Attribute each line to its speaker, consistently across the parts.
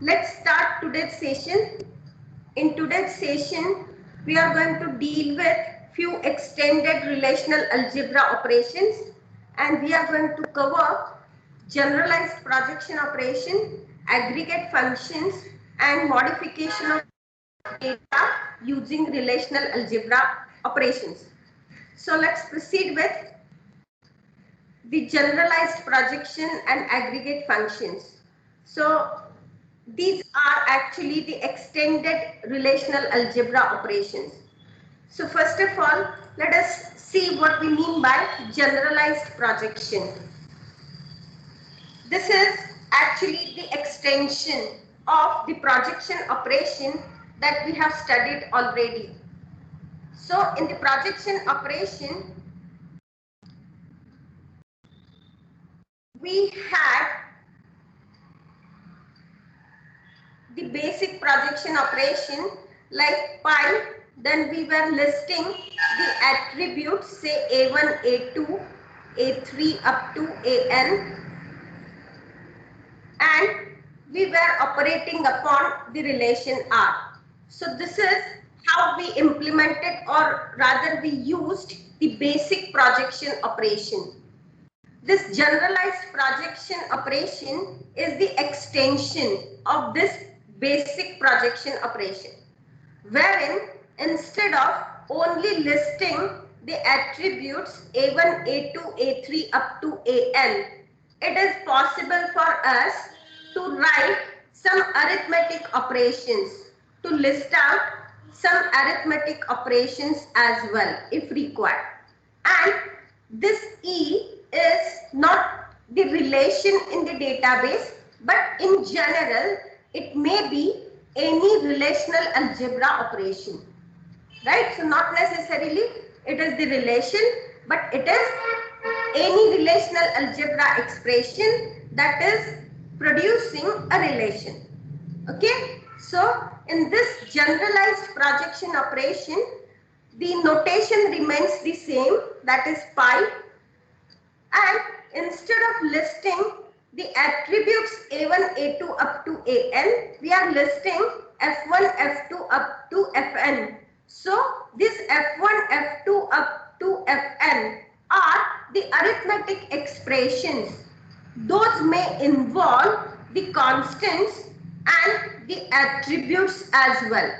Speaker 1: Let's start today's session. In today's session, we are going to deal with few extended relational algebra operations, and we are going to cover generalized projection operation, aggregate functions, and modification of data using relational algebra operations. So let's proceed with the generalized projection and aggregate functions. So these are actually the extended relational algebra operations. So first of all, let us see what we mean by generalized projection. This is actually the extension of the projection operation that we have studied already. So in the projection operation, we had the basic projection operation like pi, then we were listing the attributes, say a1, a2, a3 up to an, and we were operating upon the relation R. So this is how we implemented, or rather we used the basic projection operation. This generalized projection operation is the extension of this basic projection operation, wherein instead of only listing the attributes a1, a2, a3 up to an, it is possible for us to write some arithmetic operations, to list out some arithmetic operations as well if required. And this E is not the relation in the database, but in general it may be any relational algebra operation, right? So not necessarily it is the relation, but it is any relational algebra expression that is producing a relation. Okay, so in this generalized projection operation, the notation remains the same, that is pi, and instead of listing the attributes a1, a2 up to an, we are listing f1, f2 up to fn. So this f1, f2 up to fn are the arithmetic expressions. Those may involve the constants and the attributes as well.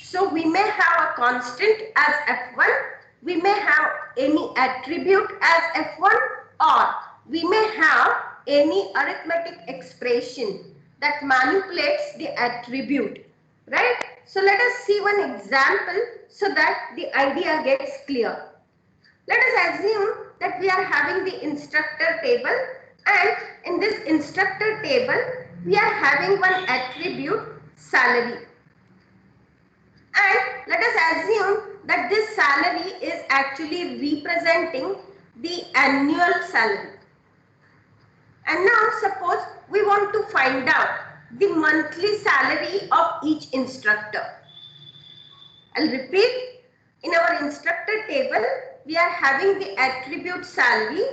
Speaker 1: So we may have a constant as f1, we may have any attribute as f1, or we may have any arithmetic expression that manipulates the attribute, right? So let us see one example so that the idea gets clear. Let us assume that we are having the instructor table, and in this instructor table we are having one attribute salary. And let us assume that this salary is actually representing the annual salary. And now suppose we want to find out the monthly salary of each instructor. I'll repeat, in our instructor table, we are having the attribute salary,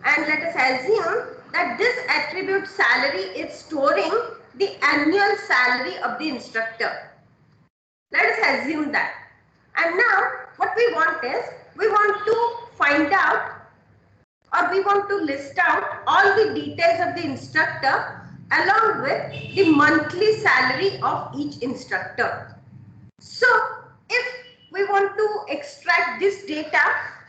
Speaker 1: and let us assume that this attribute salary is storing the annual salary of the instructor. Let us assume that. And now what we want is, we want to find out, or we want to list out all the details of the instructor along with the monthly salary of each instructor. So if we want to extract this data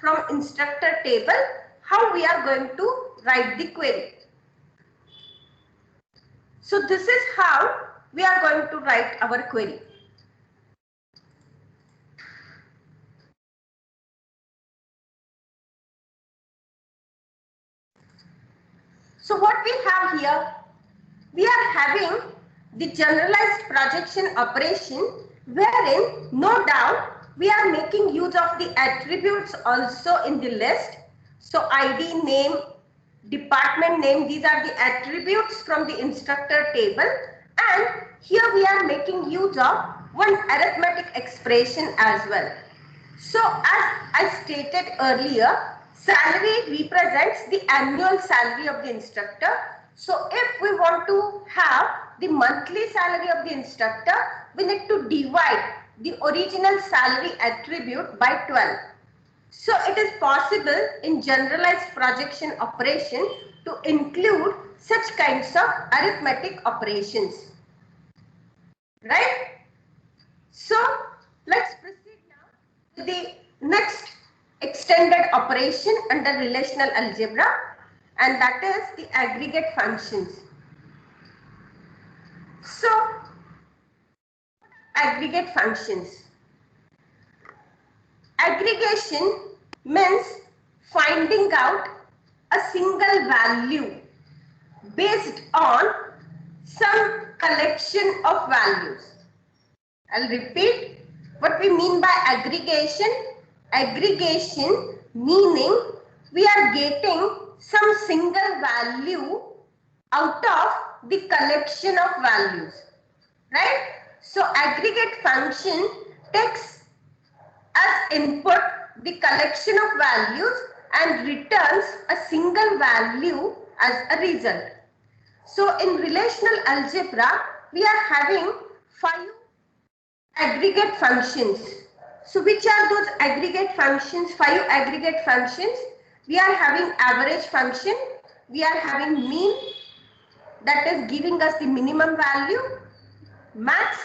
Speaker 1: from instructor table, how we are going to write the query? So this is how we are going to write our query. So what we have here, we are having the generalized projection operation, wherein no doubt we are making use of the attributes also in the list. So ID, name, department name, these are the attributes from the instructor table, and here we are making use of one arithmetic expression as well. So as I stated earlier, salary represents the annual salary of the instructor, So if we want to have the monthly salary of the instructor, we need to divide the original salary attribute by 12. So it is possible in generalized projection operation to include such kinds of arithmetic operations. Right? So let's proceed now to the next extended operation under relational algebra, and that is the aggregate functions. So aggregate functions. Aggregation means finding out a single value based on some collection of values. I'll repeat what we mean by aggregation. Aggregation meaning we are getting some single value out of the collection of values, right? So aggregate function takes as input the collection of values and returns a single value as a result. So in relational algebra, we are having 5 aggregate functions. So which are those aggregate functions? 5 aggregate functions. We are having average function. We are having mean, that is giving us the minimum value. Max,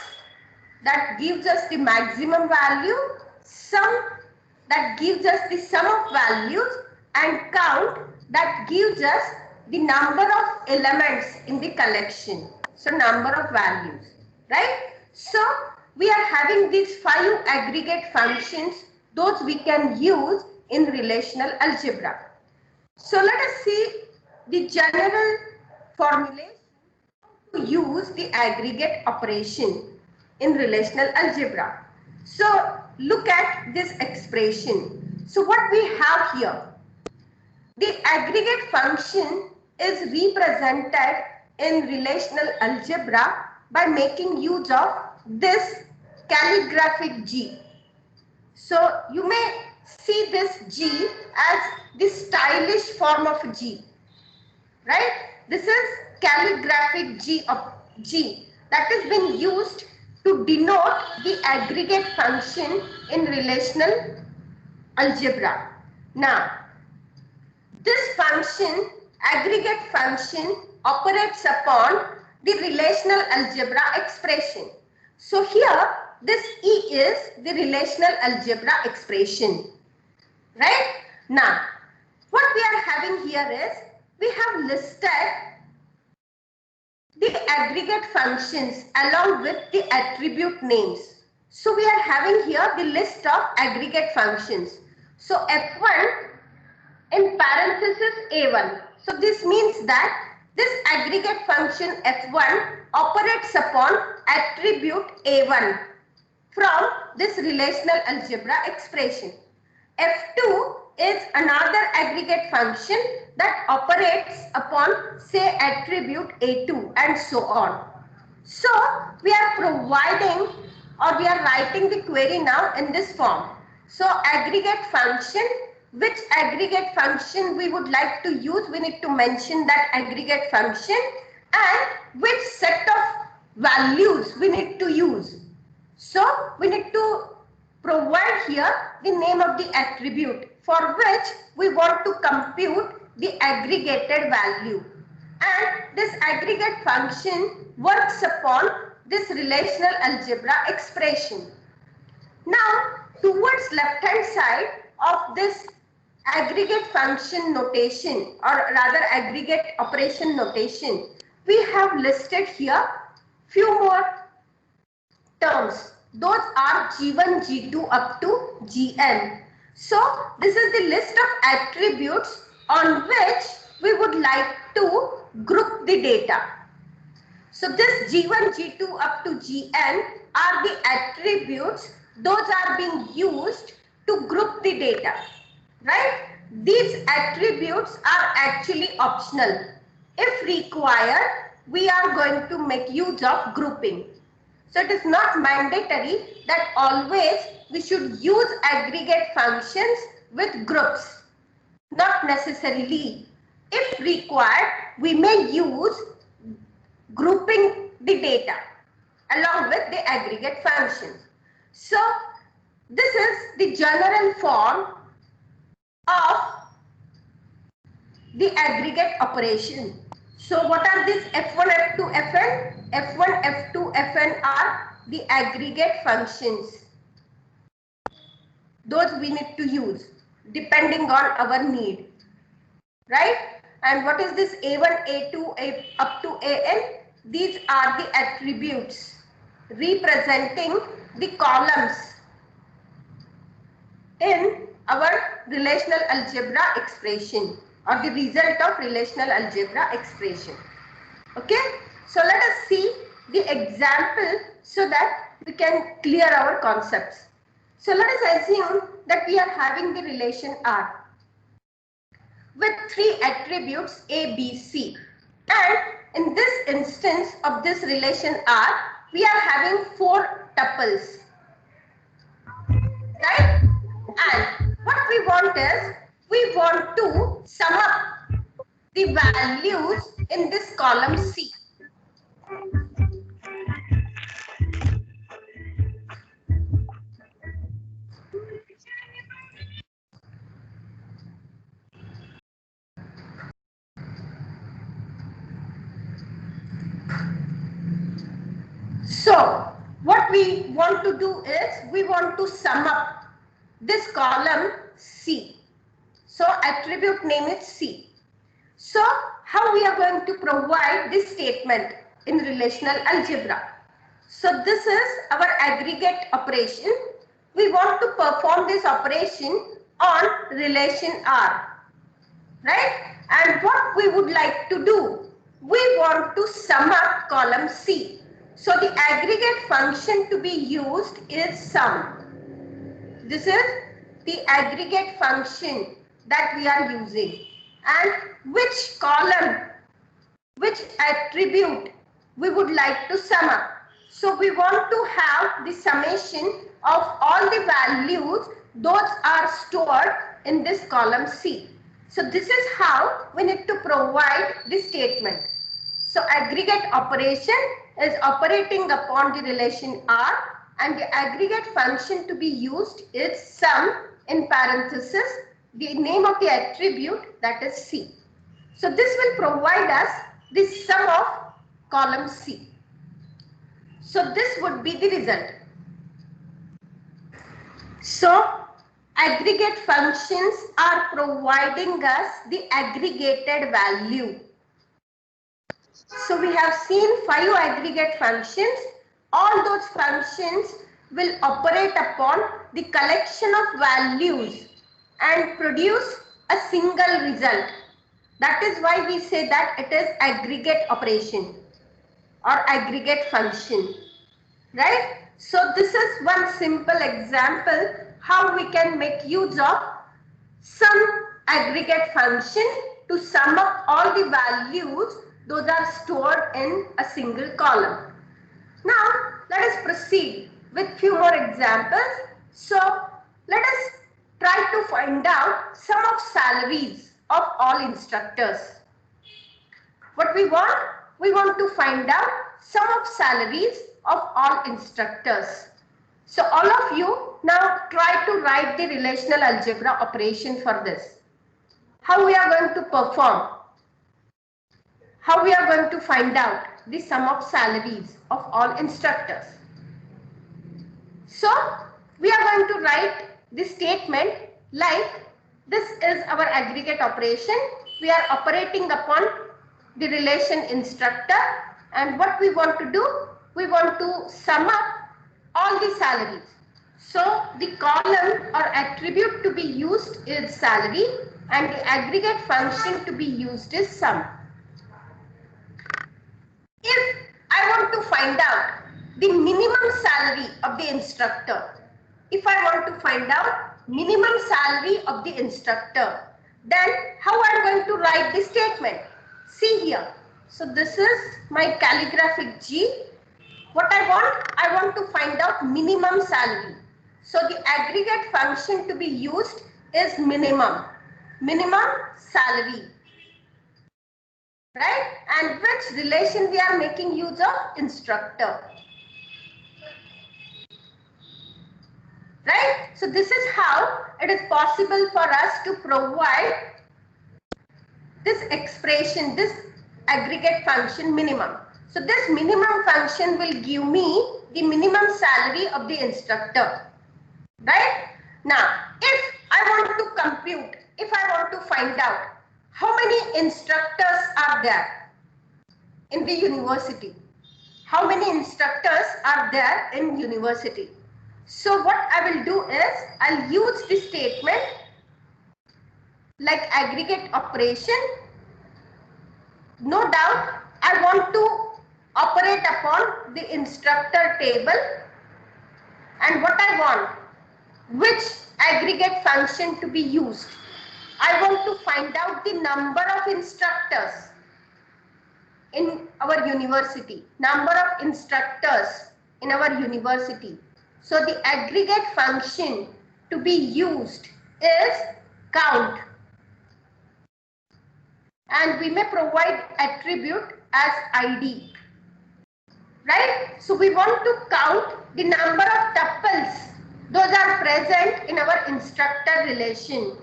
Speaker 1: that gives us the maximum value. Sum, that gives us the sum of values. And count, that gives us the number of elements in the collection. So number of values, right? So we are having these 5 aggregate functions. Those we can use in relational algebra. So let us see the general formulation to use the aggregate operation in relational algebra. So look at this expression. So what we have here, the aggregate function is represented in relational algebra by making use of this calligraphic G. So you may see this G as the stylish form of G, right? This is calligraphic G of G that is being used to denote the aggregate function in relational algebra. Now, this function, aggregate function, operates upon the relational algebra expression. So here, this E is the relational algebra expression, right? Now, what we are having here is, we have listed the aggregate functions along with the attribute names. So we are having here the list of aggregate functions. So F1 in parenthesis A1. So this means that this aggregate function F1 operates upon attribute A1 from this relational algebra expression. F2 is another aggregate function that operates upon, say, attribute A2 and so on. So we are providing, or we are writing the query now in this form. So aggregate function, which aggregate function we would like to use, we need to mention that aggregate function, and which set of values we need to use. So we need to provide here the name of the attribute for which we want to compute the aggregated value. And this aggregate function works upon this relational algebra expression. Now, towards left hand side of this aggregate function notation, or rather aggregate operation notation, we have listed here few more terms. Those are G1, G2 up to Gn. So this is the list of attributes on which we would like to group the data. So this G1, G2 up to Gn are the attributes. Those are being used to group the data, right? These attributes are actually optional. If required, we are going to make use of grouping. So it is not mandatory that always we should use aggregate functions with groups. Not necessarily. If required, we may use grouping the data along with the aggregate functions. So this is the general form of the aggregate operation. So what are these F1, F2, Fn? F1, F2, Fn are the aggregate functions. Those we need to use depending on our need, right? And what is this A1, A2, up to An? These are the attributes representing the columns in our relational algebra expression or the result of relational algebra expression. Okay, so let us see the example so that we can clear our concepts. So let us assume that we are having the relation R with three attributes A, B, C, and in this instance of this relation R, we are having four tuples, right? And what we want is, we want to sum up the values in this column C. So what we want to do is, we want to sum up this column C. So attribute name is C. So how we are going to provide this statement in relational algebra? So this is our aggregate operation. We want to perform this operation on relation R, right? And what we would like to do, we want to sum up column C. So the aggregate function to be used is sum. This is the aggregate function that we are using. And which column, which attribute we would like to sum up. So we want to have the summation of all the values, those are stored in this column C. So this is how we need to provide the statement. So aggregate operation is operating upon the relation R, and the aggregate function to be used is sum, in parenthesis the name of the attribute, that is C. So this will provide us the sum of column C. So this would be the result. So aggregate functions are providing us the aggregated value. So we have seen 5 aggregate functions. All those functions will operate upon the collection of values and produce a single result. That is why we say that it is aggregate operation or aggregate function, right? So this is one simple example how we can make use of some aggregate function to sum up all the values, those are stored in a single column. Now let us proceed with few more examples. So let us try to find out sum of salaries of all instructors. What we want? We want to find out sum of salaries of all instructors. So all of you now try to write the relational algebra operation for this. How we are going to perform? How we are going to find out the sum of salaries of all instructors? So we are going to write the statement like this is our aggregate operation. We are operating upon the relation instructor, and what we want to do, we want to sum up all the salaries. So the column or attribute to be used is salary, and the aggregate function to be used is sum. If I want to find out the minimum salary of the instructor, if I want to find out minimum salary of the instructor, then how I am going to write the statement? See here. So this is my calligraphic G. What I want to find out minimum salary. So the aggregate function to be used is minimum salary, right? And which relation we are making use of? Instructor, right? So this is how it is possible for us to provide this expression, this aggregate function minimum. So this minimum function will give me the minimum salary of the instructor, right? Now, if I want to compute, if I want to find out how many instructors are there in the university, how many instructors are there in university. So what I will do is, I'll use the statement like aggregate operation. No doubt, I want to operate upon the instructor table, and what I want, which aggregate function to be used. I want to find out the number of instructors in our university, number of instructors in our university. So the aggregate function to be used is count, and we may provide attribute as ID, right? So we want to count the number of tuples those are present in our instructor relation,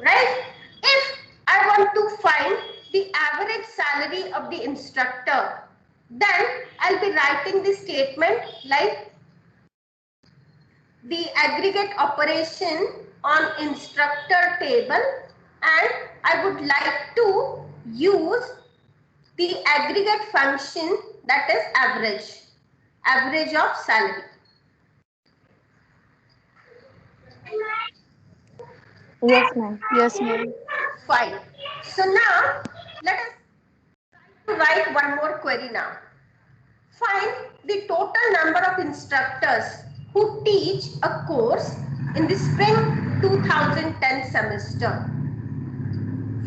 Speaker 1: right? If I want to find the average salary of the instructor, then I'll be writing the statement like the aggregate operation on instructor table, and I would like to use the aggregate function, that is average of salary.
Speaker 2: Yes, ma'am.
Speaker 3: Yes, ma'am.
Speaker 1: Fine. So now let us write one more query now. Find the total number of instructors who teach a course in the spring 2010 semester.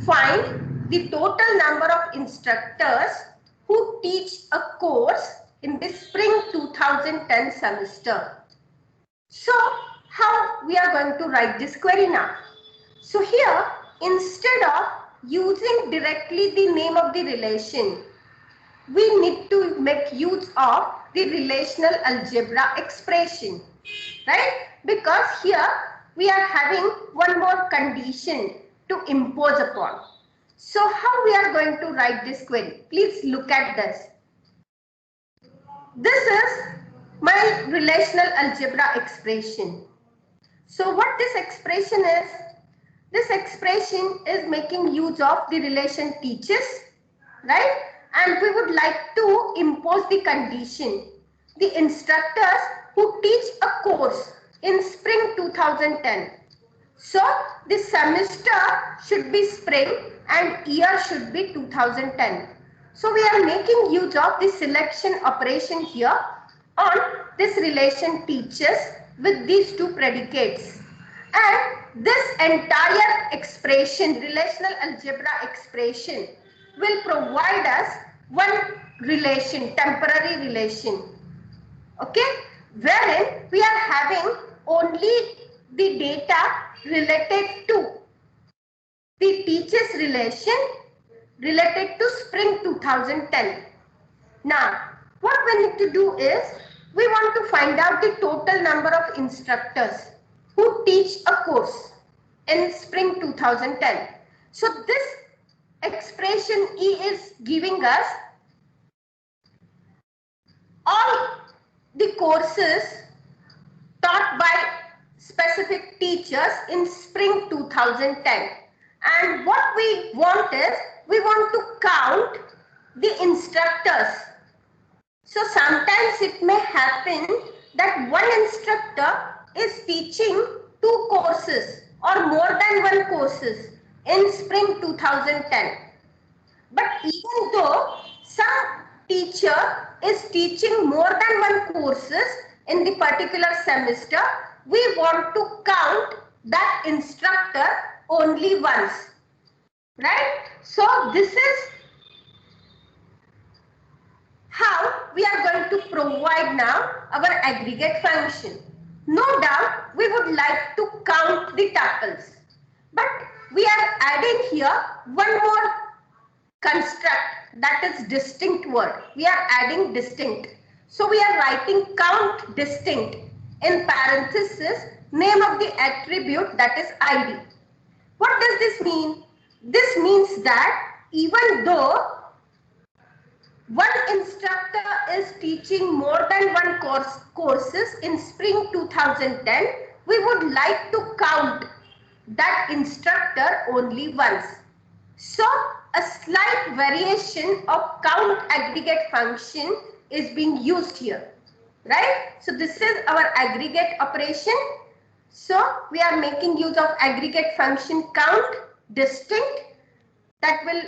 Speaker 1: Find the total number of instructors who teach a course in the spring 2010 semester. So how we are going to write this query now? So here, instead of using directly the name of the relation, we need to make use of the relational algebra expression, right? Because here we are having one more condition to impose upon. So how we are going to write this query? Please look at this. This is my relational algebra expression. So what this expression is? This expression is making use of the relation teaches, right? And we would like to impose the condition. The instructors who teach a course in spring 2010. So the semester should be spring and year should be 2010. So we are making use of the selection operation here on this relation teaches with these two predicates. And this entire expression, relational algebra expression, will provide us one relation, temporary relation, okay, wherein we are having only the data related to the teachers relation related to spring 2010. Now, what we need to do is, we want to find out the total number of instructors who teach a course in spring 2010. So this expression E is giving us all the courses taught by specific teachers in spring 2010. And what we want is, we want to count the instructors. So sometimes it may happen that one instructor is teaching 2 courses or more than 1 courses in spring 2010. But even though some teacher is teaching more than 1 courses in the particular semester, we want to count that instructor only once, right? So this is how we are going to provide now our aggregate function. No doubt we would like to count the tuples, but we are adding here one more construct, that is distinct word. We are adding distinct. So we are writing count distinct in parenthesis name of the attribute, that is ID. What does this mean? This means that even though one instructor is teaching more than one courses in spring 2010, we would like to count that instructor only once. So a slight variation of count aggregate function is being used here, right? So this is our aggregate operation. So we are making use of aggregate function count distinct that will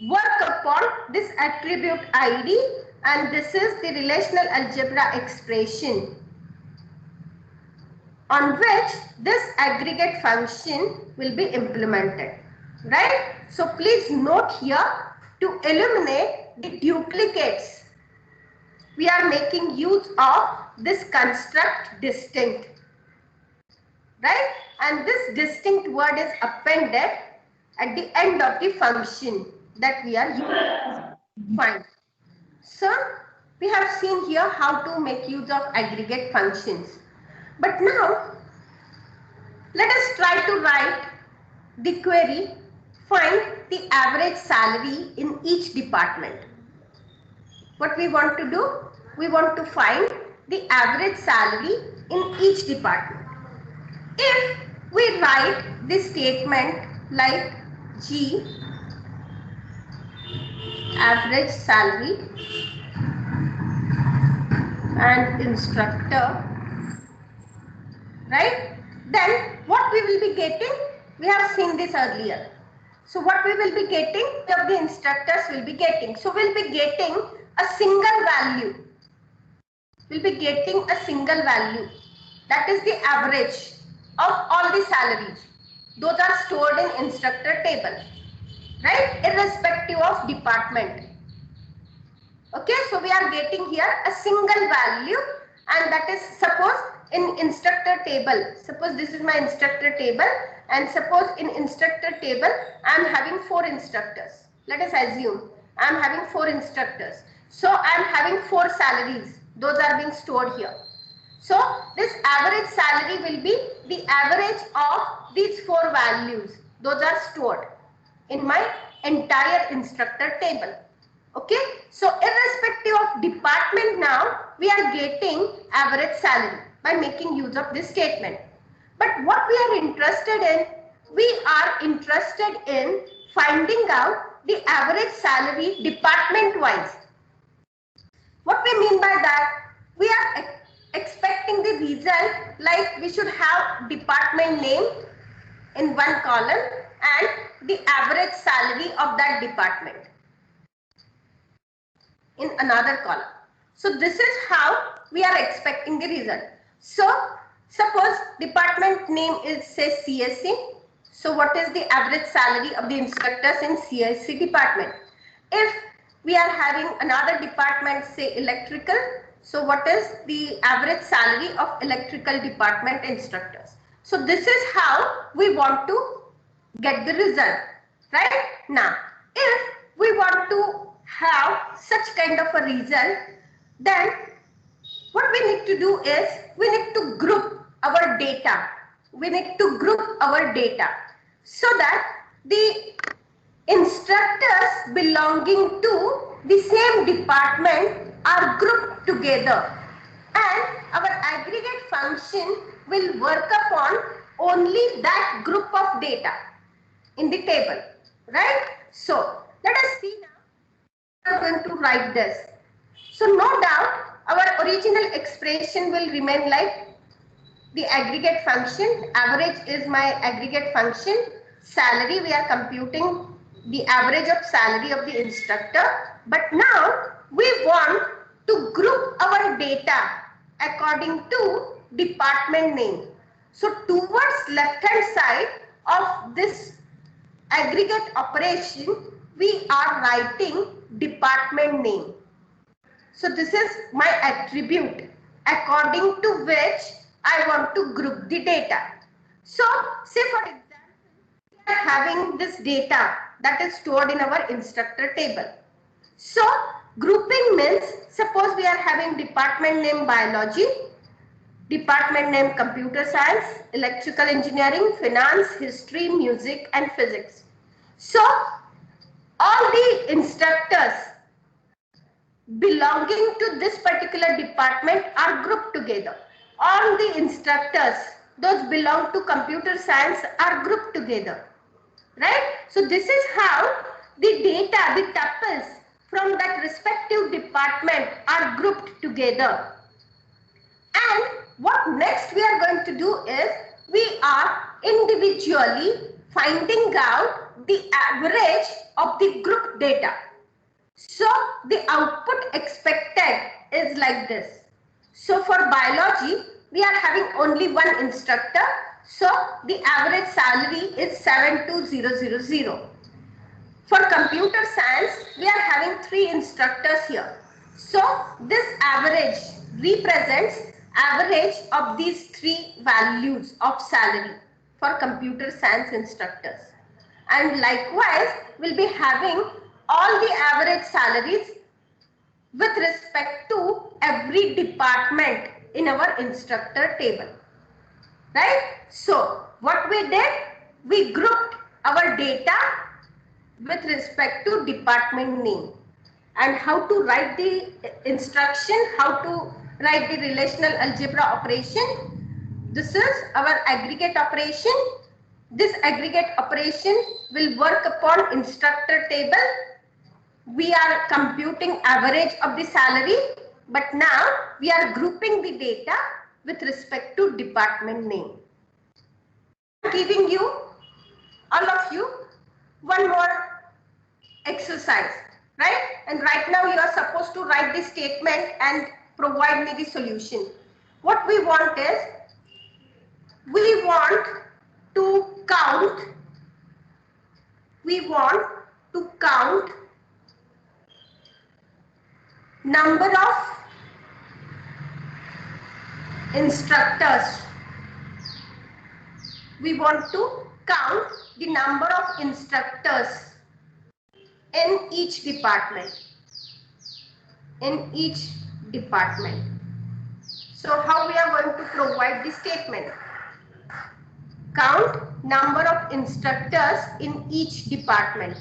Speaker 1: work upon this attribute ID, and this is the relational algebra expression on which this aggregate function will be implemented, right? So please note here, to eliminate the duplicates, we are making use of this construct distinct, right? And this distinct word is appended at the end of the function that we are using. Fine. So we have seen here how to make use of aggregate functions. But now let us try to write the query, find the average salary in each department. What we want to do? We want to find the average salary in each department. If we write this statement like G, average salary, and instructor, right? Then what we will be getting? We have seen this earlier. So what we will be getting, of the instructors will be getting. So we'll be getting a single value. We'll be getting a single value. That is the average of all the salaries. Those are stored in instructor table, right? Irrespective of department. Okay, so we are getting here a single value, and that is, suppose in instructor table, suppose this is my instructor table, and suppose in instructor table I am having 4 instructors. Let us assume I am having 4 instructors. So I am having 4 salaries. Those are being stored here. So this average salary will be the average of these 4 values. Those are stored in my entire instructor table. Okay, so irrespective of department, now we are getting average salary by making use of this statement. But what we are interested in, we are interested in finding out the average salary department wise. What we mean by that? We are expecting the result like we should have department name in one column and the average salary of that department in another column. So this is how we are expecting the result. So suppose department name is, say, CSE. So what is the average salary of the instructors in CSE department? If we are having another department, say electrical, so what is the average salary of electrical department instructors? So this is how we want to get the result, right? Now, if we want to have such kind of a result, then what we need to do is we need to group our data. We need to group our data so that the instructors belonging to the same department are grouped together, and our aggregate function will work upon only that group of data in the table, right? So let us see now. We are going to write this. So no doubt our original expression will remain like the aggregate function. Average is my aggregate function. Salary, we are computing the average of salary of the instructor. But now we want to group our data according to department name. So towards left hand side of this aggregate operation, we are writing department name. So this is my attribute according to which I want to group the data. So say for example, we are having this data that is stored in our instructor table. So grouping means, suppose we are having department name biology, department name computer science, electrical engineering, finance, history, music and physics. So all the instructors belonging to this particular department are grouped together. All the instructors, those belong to computer science, are grouped together. Right? So this is how the data, the tuples from that respective department are grouped together. And what next we are going to do is, we are individually finding out the average of the group data. So the output expected is like this. So for biology, we are having only one instructor. So the average salary is 72000. For computer science, we are having 3 instructors here. So this average represents average of these 3 values of salary for computer science instructors. And likewise, we'll be having all the average salaries with respect to every department in our instructor table. Right? So what we did, we grouped our data with respect to department name, and how to write the instruction, how to write the relational algebra operation. This is our aggregate operation. This aggregate operation will work upon instructor table. We are computing average of the salary, but now we are grouping the data with respect to department name. I am giving you, all of you, one more exercise, right? And right now you are supposed to write the statement and provide me the solution. What we want is, we want to count number of instructors. We want to count the number of instructors in each department. So how we are going to provide the statement? Count number of instructors in each department.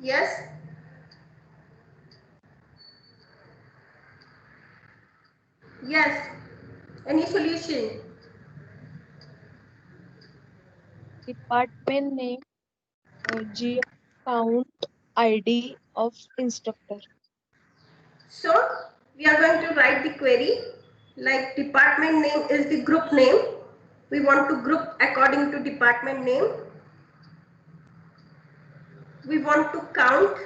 Speaker 1: Yes? Yes. Any solution?
Speaker 2: Department name, G count, ID of instructor.
Speaker 1: So we are going to write the query like department name is the group name. We want to group according to department name. We want to count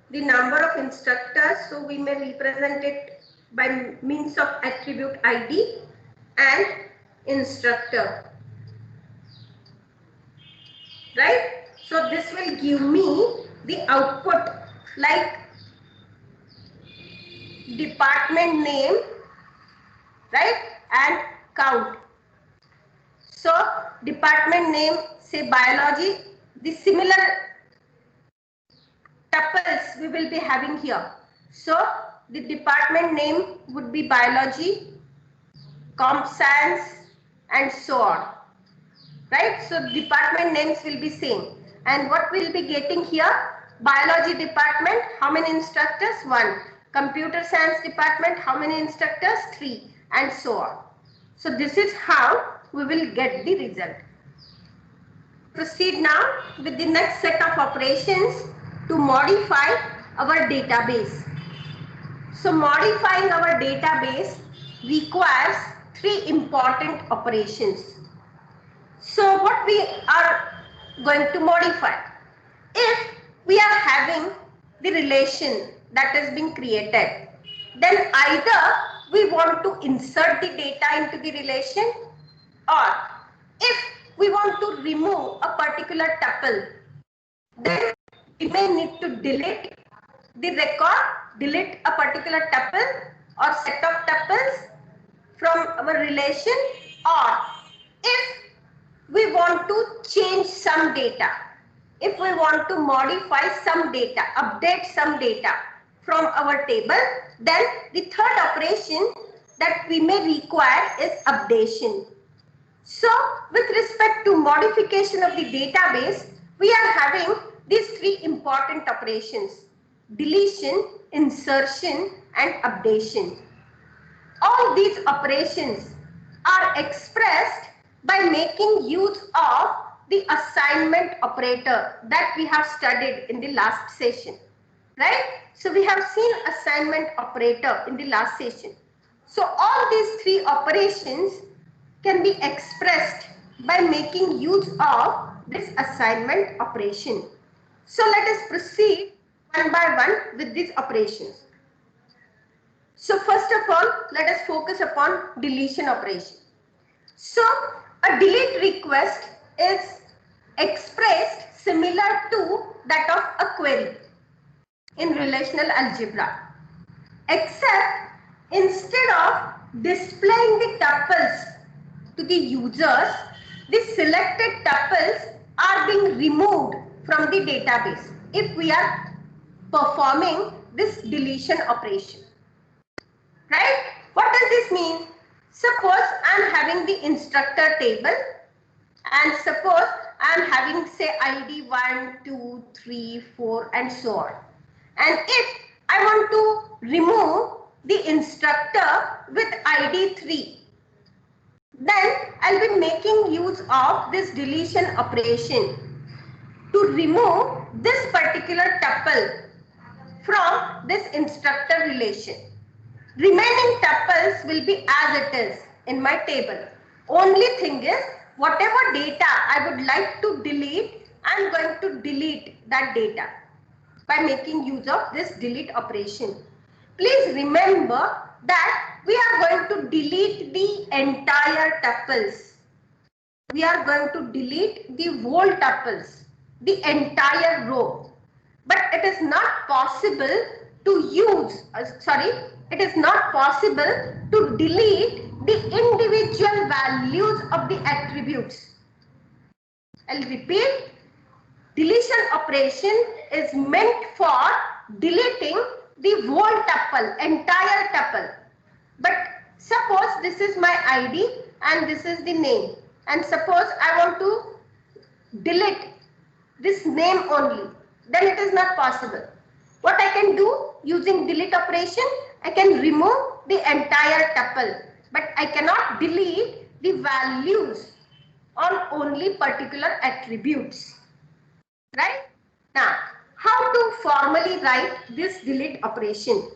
Speaker 1: the number of instructors, so we may represent it by means of attribute ID and instructor. Right? So this will give me the output like department name, right, and count. So department name, say biology, the similar tuples we will be having here. So the department name would be biology, comp science and so on. Right? So department names will be same. And what we'll be getting here, biology department, how many instructors? 1. Computer science department, how many instructors? 3, and so on. So this is how we will get the result. Proceed now with the next set of operations to modify our database. So modifying our database requires 3 important operations. So what we are going to modify? If we are having the relation that has been created, then either we want to insert the data into the relation, or if we want to remove a particular tuple, then we may need to delete the record, delete a particular tuple or set of tuples from our relation, or if we want to change some data, if we want to modify some data, update some data from our table, then the third operation that we may require is updation. So with respect to modification of the database, we are having these three important operations: deletion, insertion, and updation. All these operations are expressed by making use of the assignment operator that we have studied in the last session, right? So we have seen assignment operator in the last session. So all these three operations can be expressed by making use of this assignment operation. So let us proceed one by one with these operations. So first of all, let us focus upon deletion operation. So a delete request is expressed similar to that of a query in relational algebra, except instead of displaying the tuples to the users, the selected tuples are being removed from the database if we are performing this deletion operation. Right? What does this mean? Suppose I am having the instructor table and suppose I am having say ID 1, 2, 3, 4 and so on. And if I want to remove the instructor with ID 3, then I'll be making use of this deletion operation to remove this particular tuple from this instructor relation. Remaining tuples will be as it is in my table. Only thing is, whatever data I would like to delete, I am going to delete that data by making use of this delete operation. Please remember that we are going to delete the entire tuples. We are going to delete the whole tuples, the entire row. But it is not possible to use, it is not possible to delete the individual values of the attributes. I'll repeat, deletion operation is meant for deleting the whole tuple, entire tuple. But suppose this is my ID and this is the name, and suppose I want to delete this name only, then it is not possible. What I can do using delete operation, I can remove the entire tuple, but I cannot delete the values on only particular attributes. Right? Now, how to formally write this delete operation?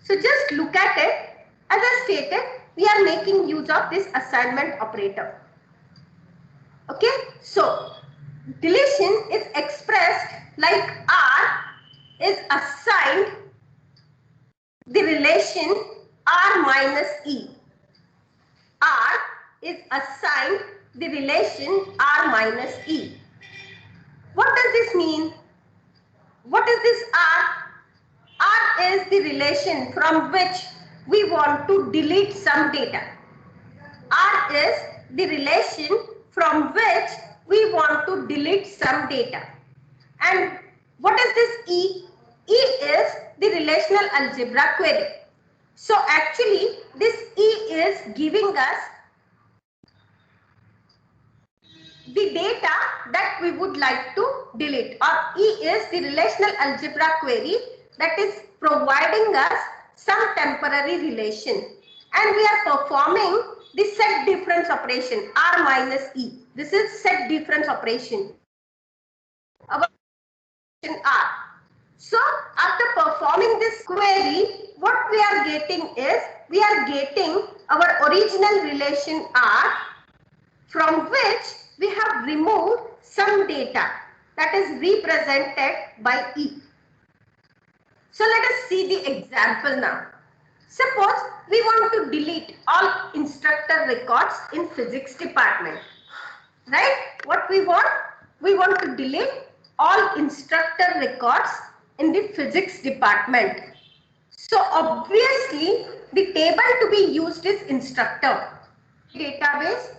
Speaker 1: So just look at it. As I stated, we are making use of this assignment operator. Okay, so deletion is expressed like R is assigned the relation R minus E. R is assigned the relation R minus E. What does this mean? What is this R? R is the relation from which we want to delete some data. R is the relation from which we want to delete some data. And what is this E? E is the relational algebra query. So actually this E is giving us the data that we would like to delete, or E is the relational algebra query that is providing us some temporary relation, and we are performing the set difference operation R minus E. This is set difference operation. Our R. So after performing this query, what we are getting is, we are getting our original relation R, from which we have removed some data that is represented by E. So let us see the example now. Suppose we want to delete all instructor records in physics department. Right? What we want? We want to delete all instructor records in the physics department. So obviously the table to be used is instructor database.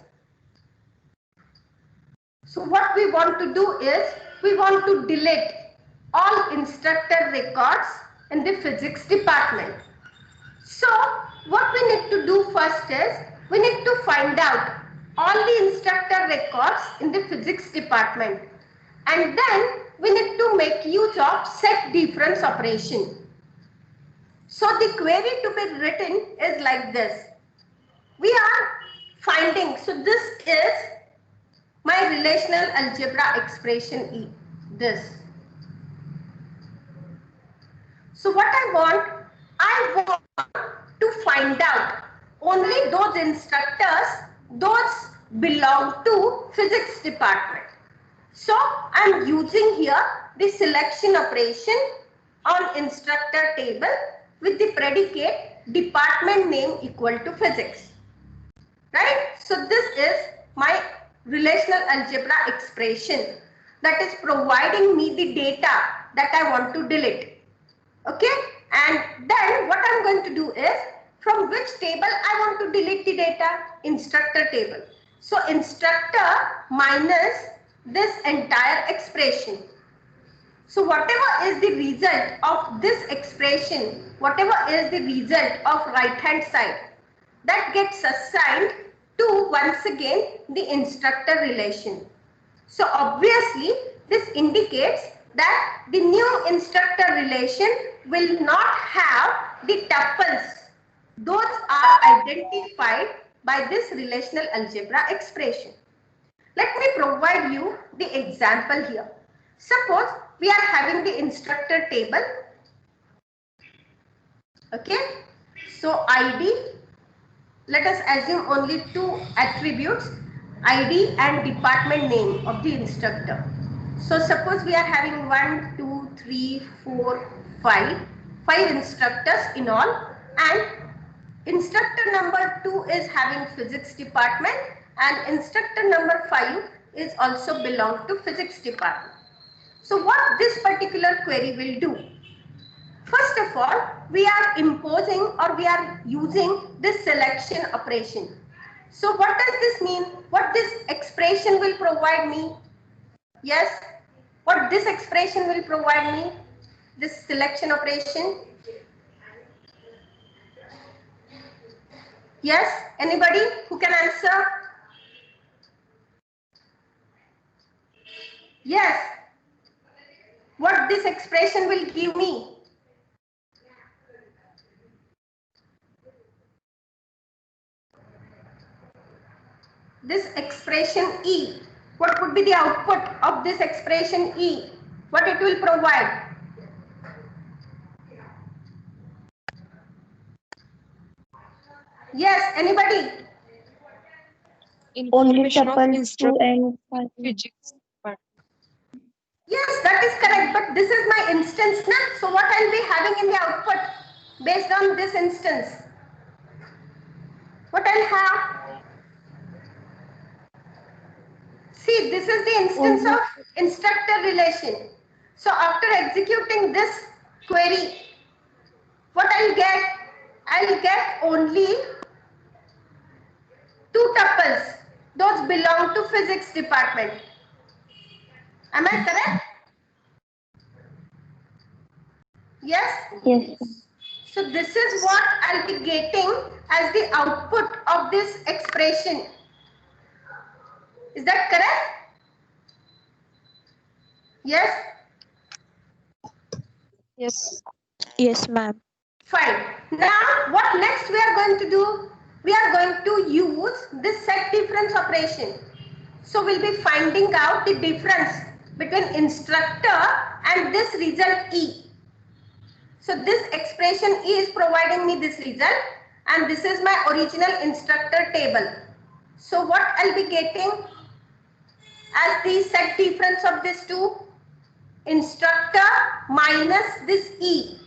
Speaker 1: So what we want to do is, we want to delete all instructor records in the physics department. So what we need to do first is, we need to find out all the instructor records in the physics department, and then we need to make use of set difference operation. So the query to be written is like this. We are finding, so this is my relational algebra expression E, this. So what I want to find out only those instructors, those belong to physics department. So I'm using here the selection operation on instructor table with the predicate department name equal to physics. Right? So this is my relational algebra expression that is providing me the data that I want to delete. Okay, and then what I'm going to do is, from which table I want to delete the data? Instructor table. So instructor minus this entire expression. So whatever is the result of this expression, whatever is the result of right hand side, that gets assigned to once again the instructor relation. So obviously this indicates that the new instructor relation will not have the tuples. Those are identified by this relational algebra expression. Let me provide you the example here. Suppose we are having the instructor table. Okay. So ID, let us assume only two attributes, ID and department name of the instructor. So suppose we are having 1, 2, 3, 4, 5 instructors in all, and instructor number 2 is having physics department and instructor number 5 is also belong to physics department. So what this particular query will do? First of all, we are imposing or we are using this selection operation. So what does this mean? What this expression will provide me? Yes, what this expression will provide me? This selection operation. Yes, anybody who can answer? Yes, what this expression will give me? This expression E, what would be the output of this expression E? What it will provide? Yes, anybody?
Speaker 3: Only
Speaker 2: Information of
Speaker 3: tuple 2
Speaker 2: instructor
Speaker 3: and 5.
Speaker 2: physics part.
Speaker 1: Yes, that is correct, but this is my instance now. So what I'll be having in the output based on this instance? What I'll have? See, this is the instance
Speaker 3: Only
Speaker 1: of instructor relation. So after executing this query, what I'll get? I'll get only two tuples. Those belong to physics department. Am I correct? Yes?
Speaker 3: yes.
Speaker 1: So this is what I'll be getting as the output of this expression. Is that correct? Yes?
Speaker 2: Yes.
Speaker 3: Yes, ma'am.
Speaker 1: Fine. Now what next we are going to do? We are going to use this set difference operation. So we'll be finding out the difference between instructor and this result E. So this expression E is providing me this result and this is my original instructor table. So what I'll be getting as the set difference of these two? Instructor minus this E.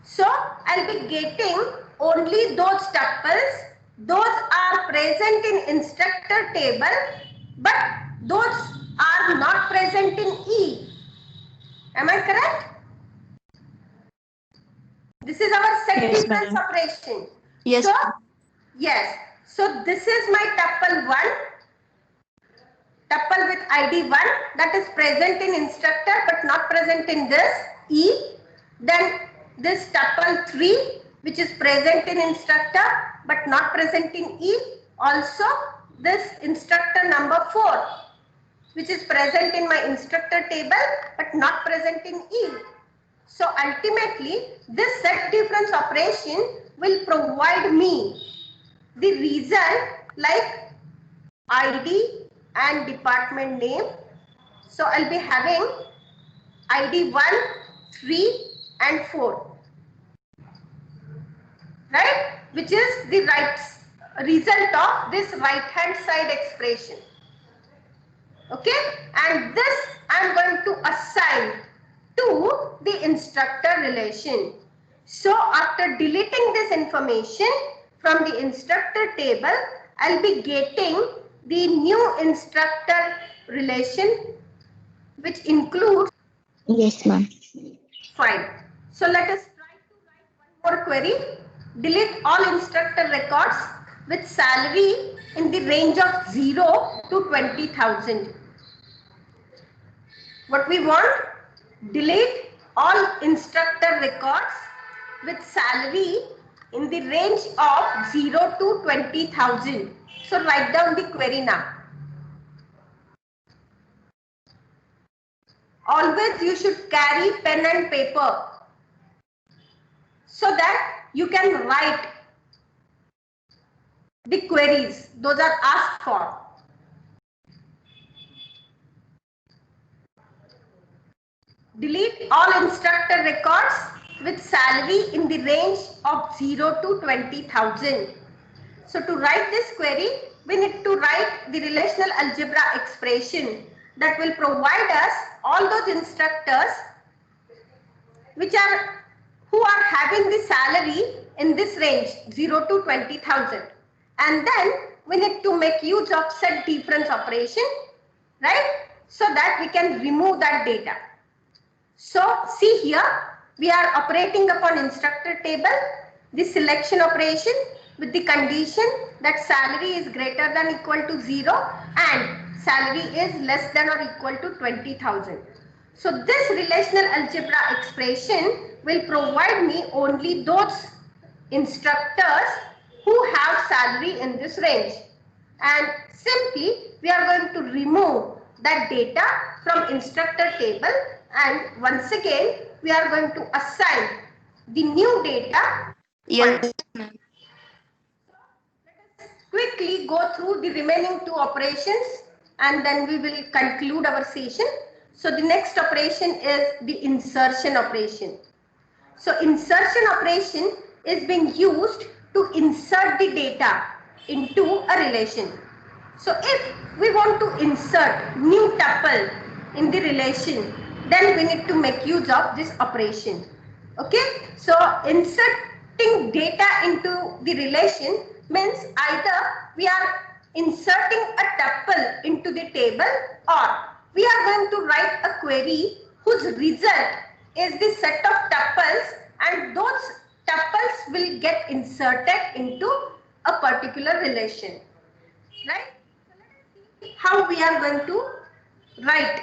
Speaker 1: So I'll be getting only those tuples. Those are present in instructor table, but those are not present in E. Am I correct? This is our set
Speaker 3: Yes,
Speaker 1: difference
Speaker 3: ma'am.
Speaker 1: operation.
Speaker 3: Yes.
Speaker 1: So, yes. So this is my tuple 1, tuple with ID 1 that is present in instructor but not present in this E. Then this tuple 3 which is present in instructor but not present in E. Also this instructor number 4 which is present in my instructor table but not present in E. So ultimately this set difference operation will provide me the result like ID and department name. So I'll be having ID 1, 3 and 4, right, which is the result of this right hand side expression. Okay, and this I am going to assign to the instructor relation. So after deleting this information from the instructor table, I'll be getting the new instructor relation which includes.
Speaker 2: Yes, ma'am.
Speaker 1: Fine. So let us try to write one more query. Delete all instructor records with salary in the range of 0 to 20,000. What we want? Delete all instructor records with salary in the range of 0 to 20,000. So write down the query now. Always you should carry pen and paper so that you can write the queries. Those are asked for. Delete all instructor records with salary in the range of 0 to 20,000. So to write this query, we need to write the relational algebra expression that will provide us all those instructors who are having the salary in this range 0 to 20,000. And then we need to make use of set difference operation, right? So that we can remove that data. So see here, we are operating upon instructor table, the selection operation with the condition that salary is greater than equal to 0 and salary is less than or equal to 20,000. So this relational algebra expression will provide me only those instructors who have salary in this range. And simply we are going to remove that data from instructor table, and once again we are going to assign the new data.
Speaker 2: Yes, ma'am.
Speaker 1: Let us quickly go through the remaining two operations and then we will conclude our session. So the next operation is the insertion operation. So insertion operation is being used to insert the data into a relation. So if we want to insert new tuple in the relation, then we need to make use of this operation. Okay, so inserting data into the relation means either we are inserting a tuple into the table or we are going to write a query whose result is the set of tuples and those tuples will get inserted into a particular relation, right? So let us see how we are going to write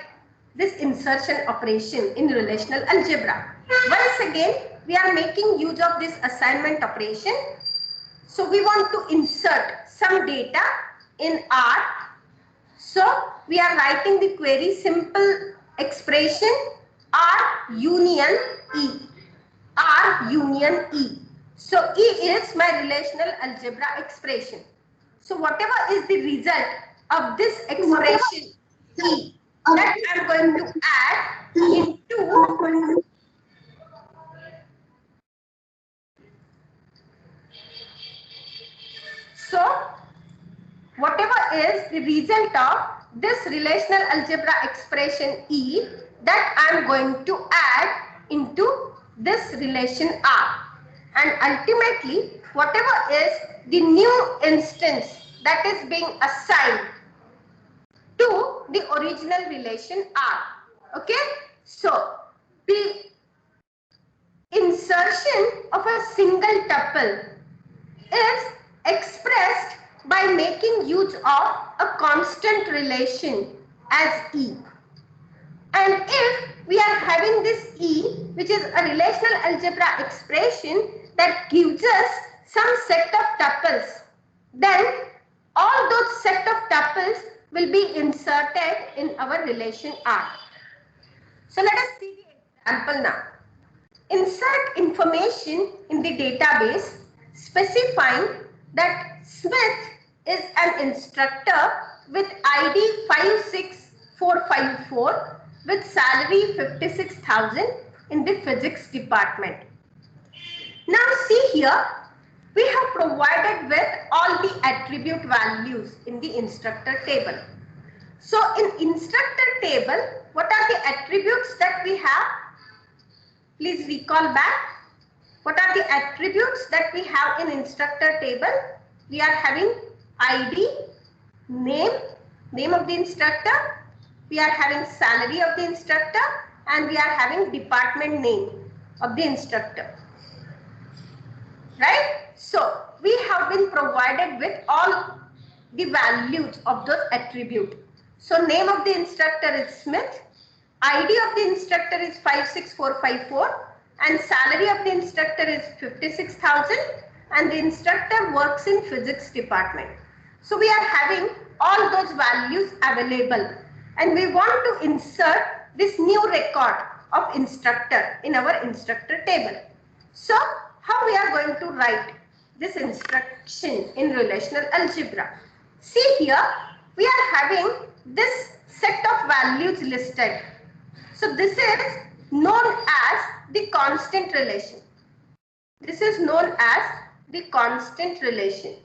Speaker 1: this insertion operation in relational algebra. Once again, we are making use of this assignment operation. So we want to insert some data in R. So we are writing the query simple expression R union E. R union E. So E is my relational algebra expression. So whatever is the result of this expression E, that I am going to add into so whatever is the result of this relational algebra expression E, that I am going to add into this relation R. And ultimately, whatever is the new instance that is being assigned to the original relation R. Okay, so the insertion of a single tuple is expressed by making use of a constant relation as E. And if we are having this E, which is a relational algebra expression that gives us some set of tuples, then all those set of tuples will be inserted in our relation R. So let us see the example now. Insert information in the database specifying that Smith is an instructor with ID 56454 with salary 56,000 in the physics department. Now see here, we have provided with all the attribute values in the instructor table. So in instructor table, what are the attributes that we have? Please recall back. What are the attributes that we have in instructor table? We are having ID, name of the instructor. We are having salary of the instructor, and we are having department name of the instructor. Right? So we have been provided with all the values of those attributes. So name of the instructor is Smith, ID of the instructor is 56454, and salary of the instructor is 56,000, and the instructor works in physics department. So we are having all those values available, and we want to insert this new record of instructor in our instructor table. So how we are going to write this instruction in relational algebra? See here, we are having this set of values listed. So this is known as the constant relation. This is known as the constant relation.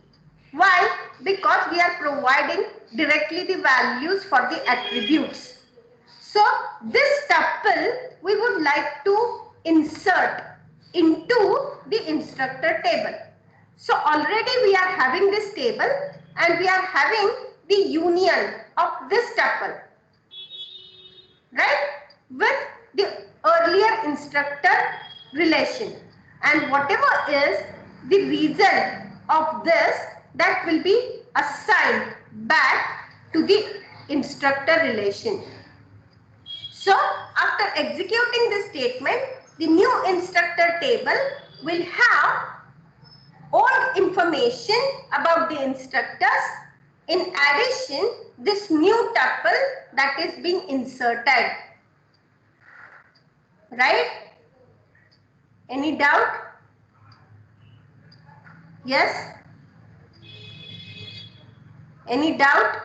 Speaker 1: Why? Because we are providing directly the values for the attributes. So this tuple we would like to insert into the instructor table. So already we are having this table and we are having the union of this tuple, right, with the earlier instructor relation, and whatever is the result of this, that will be assigned back to the instructor relation. So after executing this statement, the new instructor table will have old information about the instructors. In addition, this new tuple that is being inserted. Right? Any doubt? Yes? Any doubt?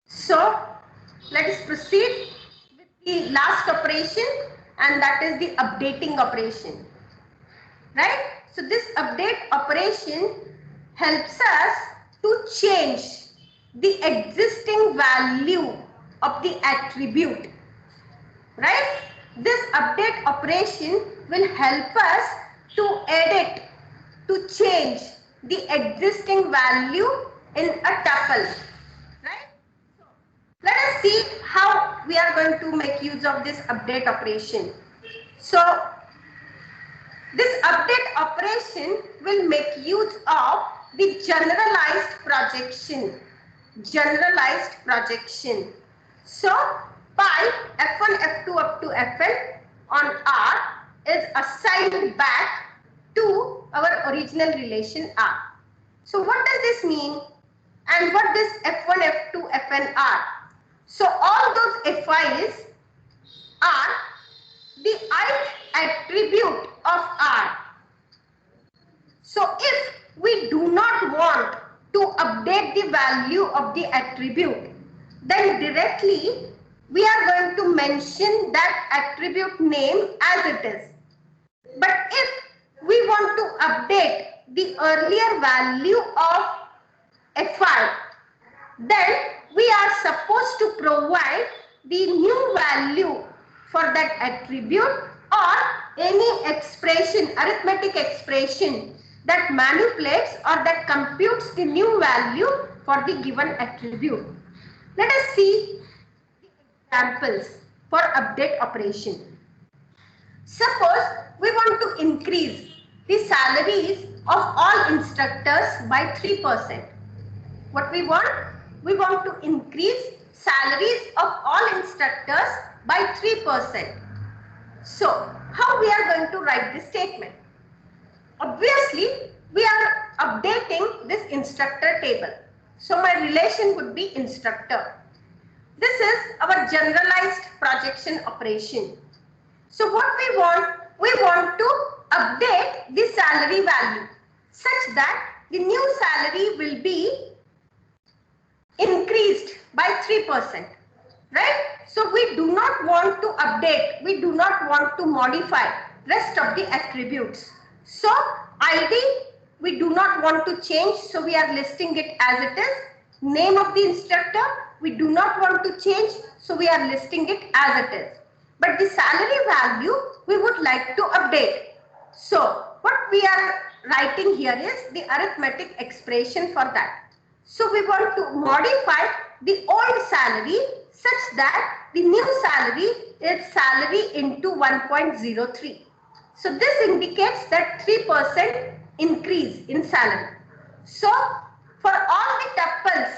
Speaker 1: So let us proceed with the last operation, and that is the updating operation. Right? So this update operation helps us to change the existing value of the attribute. Right? This update operation will help us to edit, to change the existing value in a tuple. Right? So let us see how we are going to make use of this update operation. So this update operation will make use of the generalized projection. Generalized projection. So pi f1, f2 up to fn on R is assigned back to our original relation R. So what does this mean? And what does f1, f2, fn are? So all those fi's are the ith attribute of R. So if we do not want to update the value of the attribute, then directly we are going to mention that attribute name as it is. But if we want to update the earlier value of fi, then we are supposed to provide the new value for that attribute or any expression, arithmetic expression that manipulates or that computes the new value for the given attribute. Let us see the examples for update operation. Suppose we want to increase the salaries of all instructors by 3%. What we want? We want to increase salaries of all instructors by 3%. So, how we are going to write this statement? Obviously, we are updating this instructor table. So, my relation would be instructor. This is our generalized projection operation. So, what we want to update the salary value such that the new salary will be increased by 3%, right? So we do not want to update, we do not want to modify rest of the attributes. So ID we do not want to change, so we are listing it as it is. Name of the instructor we do not want to change, so we are listing it as it is. But the salary value we would like to update. So what we are writing here is the arithmetic expression for that. So we want to modify the old salary such that the new salary is salary into 1.03. So this indicates that 3% increase in salary. So for all the tuples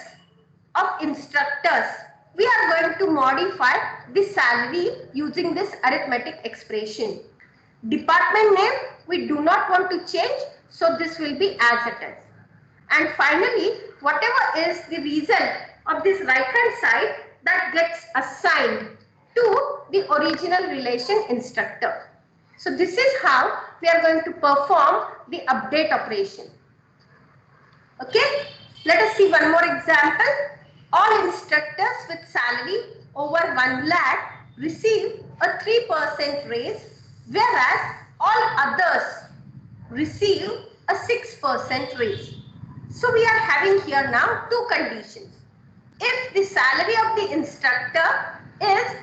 Speaker 1: of instructors, we are going to modify the salary using this arithmetic expression. Department name we do not want to change, so this will be as it is. And finally, whatever is the result of this right hand side, that gets assigned to the original relation instructor. So this is how we are going to perform the update operation. Okay, let us see one more example. All instructors with salary over 1 lakh receive a 3% raise, whereas all others receive a 6% raise. So we are having here now two conditions. If the salary of the instructor is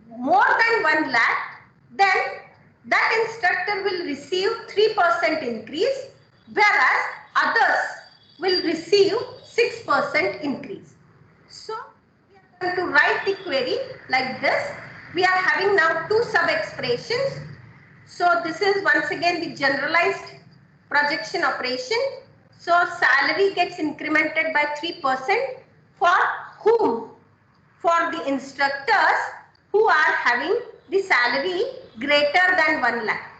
Speaker 1: more than 1 lakh, then that instructor will receive 3% increase, whereas others will receive 6% increase. So we are going to write the query like this. We are having now two sub-expressions. So this is once again the generalized projection operation. So salary gets incremented by 3% for whom? For the instructors who are having the salary greater than 1 lakh.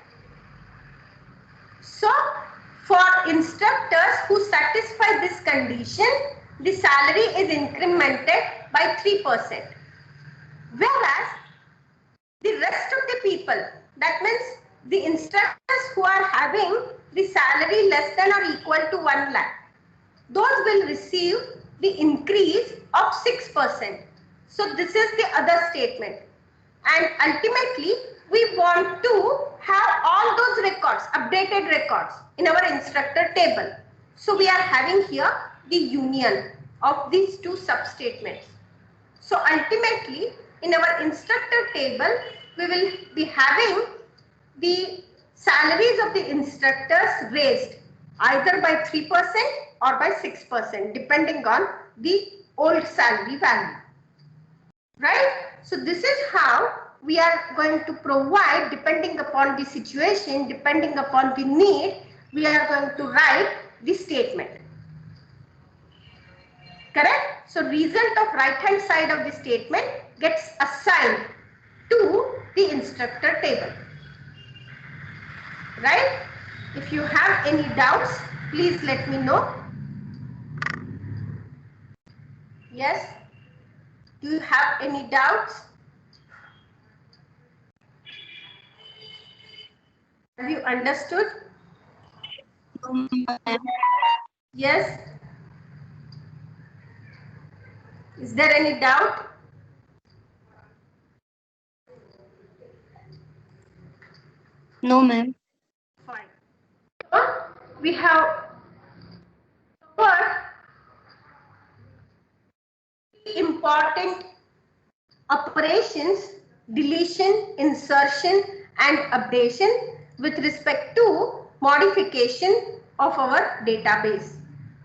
Speaker 1: So for instructors who satisfy this condition, the salary is incremented by 3%. Whereas the rest of the people, that means the instructors who are having the salary less than or equal to 1 lakh, those will receive the increase of 6%. So this is the other statement. And ultimately, we want to have all those records, updated records in our instructor table. So we are having here the union of these two sub-statements. So ultimately, in our instructor table, we will be having the salaries of the instructors raised either by 3% or by 6%, depending on the old salary value. Right? So this is how we are going to provide, depending upon the situation, depending upon the need, we are going to write the statement. Correct? So result of right hand side of the statement gets assigned to the instructor table. Right? If you have any doubts, please let me know. Yes? Do you have any doubts? Have you understood? Yes? Is there any doubt?
Speaker 2: No, ma'am.
Speaker 1: Fine. So we have covered important operations, deletion, insertion and updation with respect to modification of our database.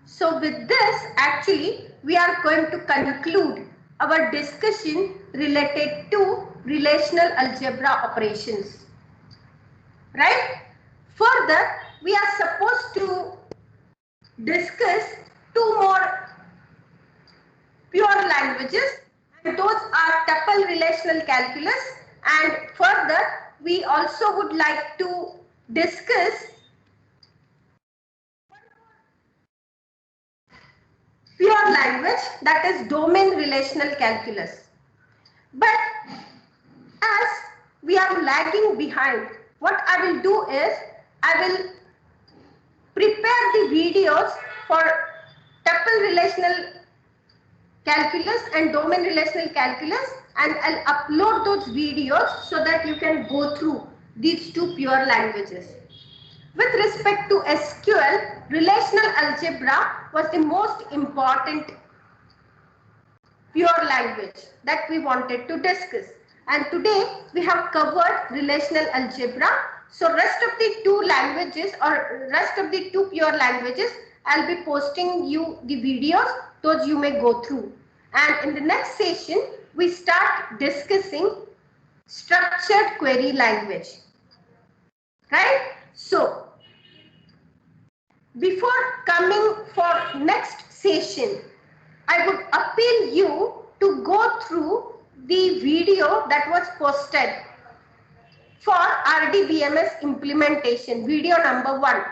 Speaker 1: So with this, actually, we are going to conclude our discussion related to relational algebra operations. Right? Further, we are supposed to discuss two more pure languages, and those are tuple relational calculus, and further we also would like to discuss pure language, that is domain relational calculus. But as we are lagging behind, what I will do is I will prepare the videos for tuple relational calculus and domain relational calculus, and I'll upload those videos so that you can go through these two pure languages. With respect to SQL, relational algebra was the most important pure language that we wanted to discuss. And today we have covered relational algebra. So rest of the two languages or rest of the two pure languages, I'll be posting you the videos, those you may go through. And in the next session, we start discussing structured query language. Right? So, before coming for next session, I would appeal you to go through the video that was posted for RDBMS implementation, video number 1,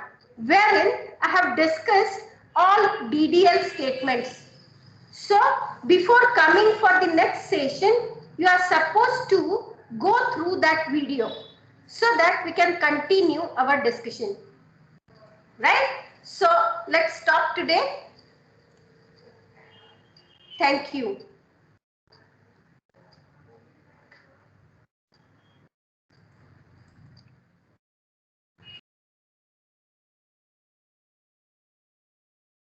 Speaker 1: wherein I have discussed all DDL statements. So, before coming for the next session, you are supposed to go through that video so that we can continue our discussion. Right? So, let's stop today. Thank you.